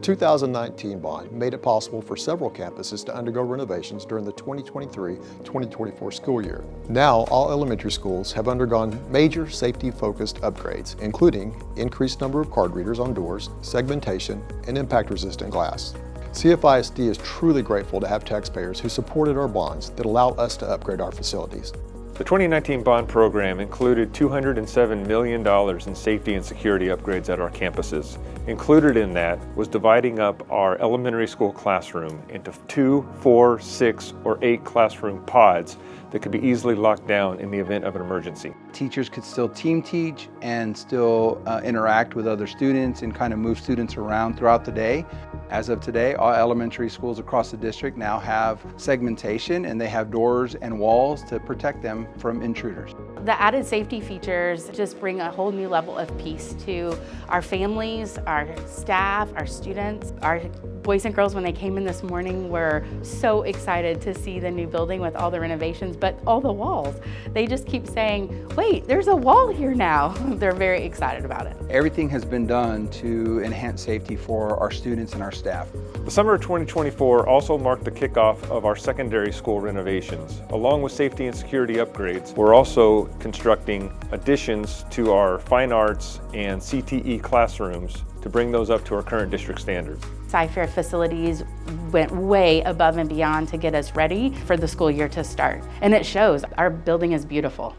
The 2019 bond made it possible for several campuses to undergo renovations during the 2023-2024 school year. Now, all elementary schools have undergone major safety-focused upgrades, including increased number of card readers on doors, segmentation, and impact-resistant glass. CFISD is truly grateful to have taxpayers who supported our bonds that allow us to upgrade our facilities. The 2019 bond program included $207 million in safety and security upgrades at our campuses. Included in that was dividing up our elementary school classroom into 2, 4, 6, or 8 classroom pods that could be easily locked down in the event of an emergency. Teachers could still team teach and still interact with other students and kind of move students around throughout the day. As of today, all elementary schools across the district now have segmentation, and they have doors and walls to protect them from intruders. The added safety features just bring a whole new level of peace to our families, our staff, our students. Our boys and girls, when they came in this morning, were so excited to see the new building with all the renovations, but all the walls. They just keep saying, wait, there's a wall here now. They're very excited about it. Everything has been done to enhance safety for our students and our staff. The summer of 2024 also marked the kickoff of our secondary school renovations. Along with safety and security upgrades, we're also constructing additions to our fine arts and CTE classrooms to bring those up to our current district standards. Cypher facilities went way above and beyond to get us ready for the school year to start. And it shows. Our building is beautiful.